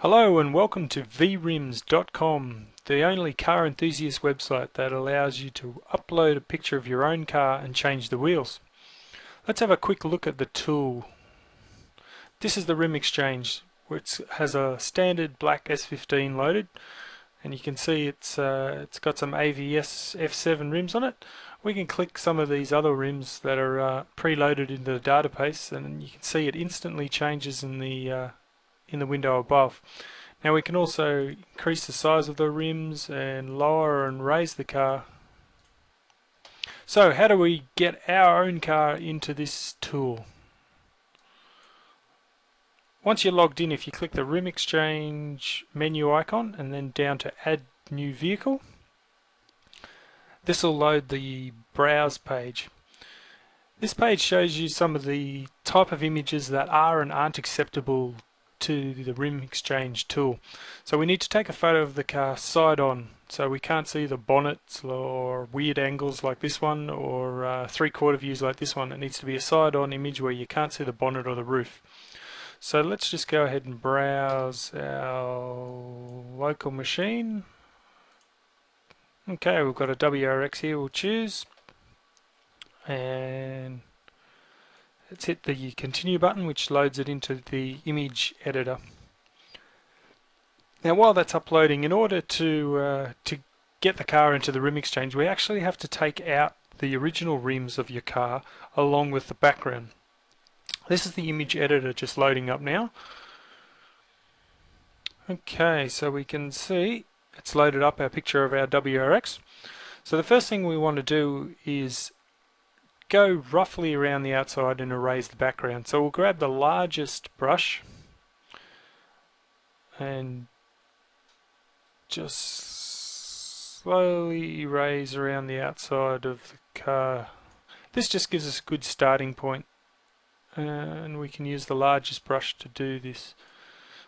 Hello and welcome to vrims.com, the only car enthusiast website that allows you to upload a picture of your own car and change the wheels. Let's have a quick look at the tool. This is the Rim Exchange, which has a standard black S15 loaded, and you can see it's got some AVS F7 rims on it. We can click some of these other rims that are preloaded into the database, and you can see it instantly changes in the window above. Now we can also increase the size of the rims and lower and raise the car. So how do we get our own car into this tool? Once you're logged in, if you click the Rim Exchange menu icon and then down to Add New Vehicle, this will load the Browse page. This page shows you some of the type of images that are and aren't acceptable to the Rim Exchange tool. So we need to take a photo of the car side on, so we can't see the bonnets or weird angles like this one, or three-quarter views like this one. It needs to be a side on image where you can't see the bonnet or the roof. So let's just go ahead and browse our local machine. Okay, we've got a WRX here, we'll choose, and let's hit the continue button, which loads it into the image editor. Now while that's uploading, in order to get the car into the Rim Exchange, we actually have to take out the original rims of your car along with the background. This is the image editor just loading up now. Okay, so we can see it's loaded up our picture of our WRX. So the first thing we want to do is go roughly around the outside and erase the background. So we'll grab the largest brush and just slowly erase around the outside of the car. This just gives us a good starting point, and we can use the largest brush to do this.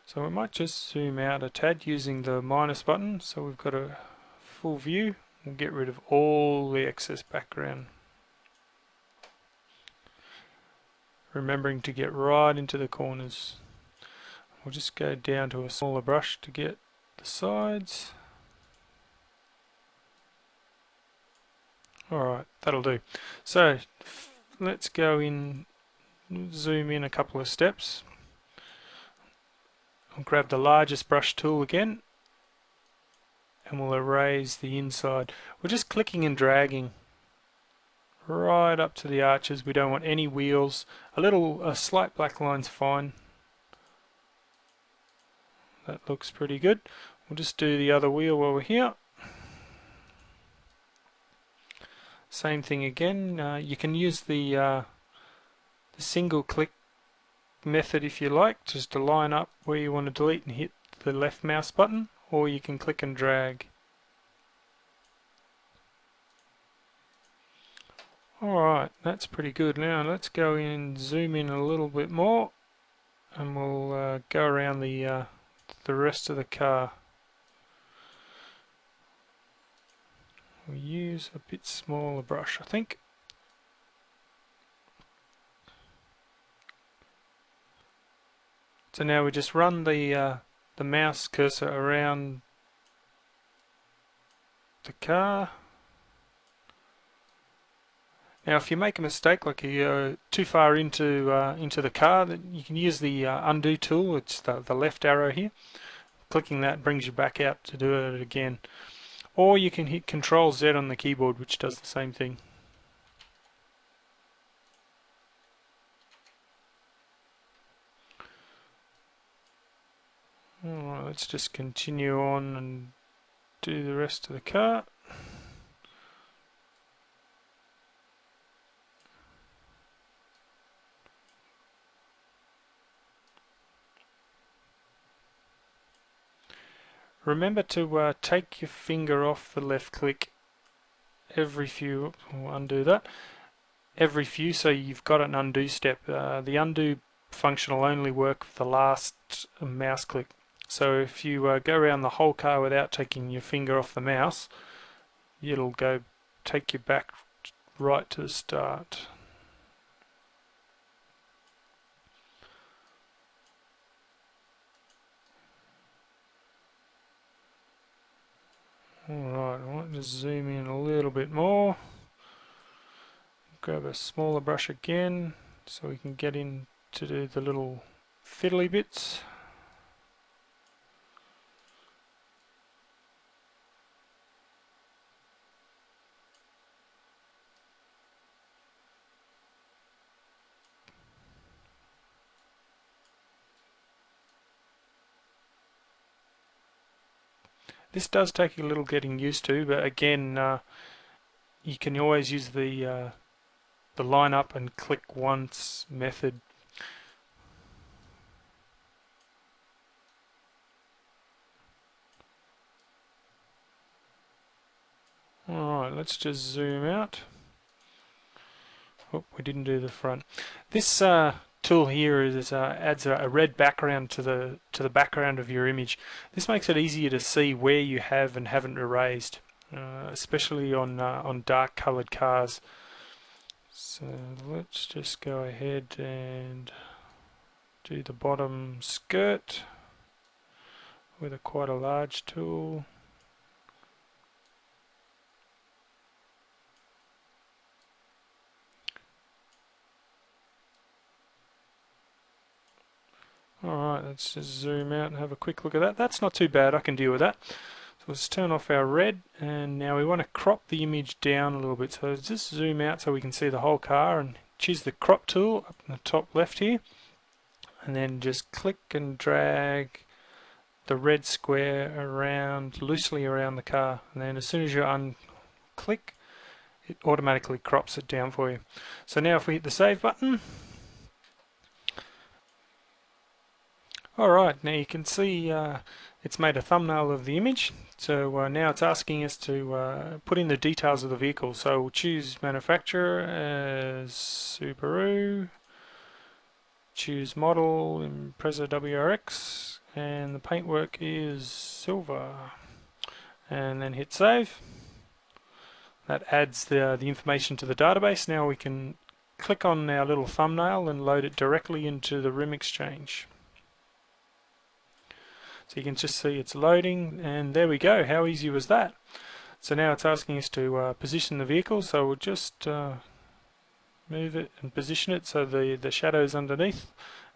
So we might just zoom out a tad using the minus button, so we've got a full view. We'll get rid of all the excess background, remembering to get right into the corners. We'll just go down to a smaller brush to get the sides. Alright, that'll do. So let's go in, zoom in a couple of steps. I'll grab the largest brush tool again, and we'll erase the inside. We're just clicking and dragging right up to the arches. We don't want any wheels. A slight black line's fine. That looks pretty good. We'll just do the other wheel while we're here. Same thing again. You can use the single click method if you like, just to line up where you want to delete and hit the left mouse button, or you can click and drag. Alright, that's pretty good. Now let's go in and zoom in a little bit more, and we'll go around the rest of the car. We'll use a bit smaller brush, I think. So now we just run the mouse cursor around the car. Now if you make a mistake, like you go too far into the car, then you can use the undo tool. It's the left arrow here. Clicking that brings you back out to do it again. Or you can hit Control Z on the keyboard, which does the same thing. Alright, let's just continue on and do the rest of the car. Remember to take your finger off the left click every few, we'll undo that, every few, so you've got an undo step. The undo function will only work with the last mouse click. So if you go around the whole car without taking your finger off the mouse, it'll take you back right to the start. Alright, I want to zoom in a little bit more. Grab a smaller brush again so we can get in to do the little fiddly bits. This does take a little getting used to, but again, you can always use the line up and click once method. Alright, let's just zoom out. Oh, we didn't do the front. This tool here adds a red background to the background of your image. This makes it easier to see where you have and haven't erased, especially on dark coloured cars. So let's just go ahead and do the bottom skirt with quite a large tool. Alright, let's just zoom out and have a quick look at that. That's not too bad, I can deal with that. So let's turn off our red, and now we want to crop the image down a little bit. So just zoom out so we can see the whole car, and choose the crop tool up in the top left here, and then just click and drag the red square around, loosely around the car, and then as soon as you unclick, it automatically crops it down for you. So now if we hit the save button, alright, now you can see it's made a thumbnail of the image. So now it's asking us to put in the details of the vehicle. So we'll choose manufacturer as Subaru, choose model Impreza WRX, and the paintwork is silver, and then hit save. That adds the information to the database. Now we can click on our little thumbnail and load it directly into the Rim Exchange. So you can just see it's loading, and there we go. How easy was that? So now it's asking us to position the vehicle, so we'll just move it and position it so the shadow's underneath,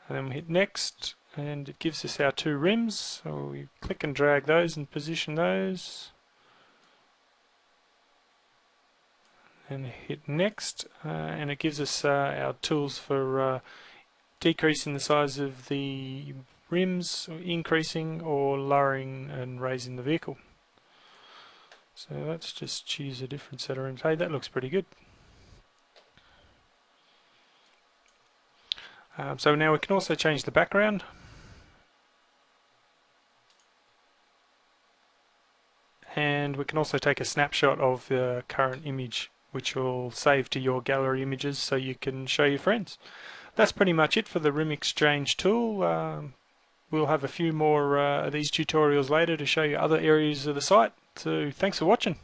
and then we hit next, and it gives us our two rims. So we click and drag those and position those, and hit next, and it gives us our tools for decreasing the size of the rims, or increasing or lowering and raising the vehicle. So let's just choose a different set of rims. Hey, that looks pretty good. So now we can also change the background. And we can also take a snapshot of the current image, which will save to your gallery images so you can show your friends. That's pretty much it for the Rim Exchange tool. We'll have a few more of these tutorials later to show you other areas of the site. So thanks for watching.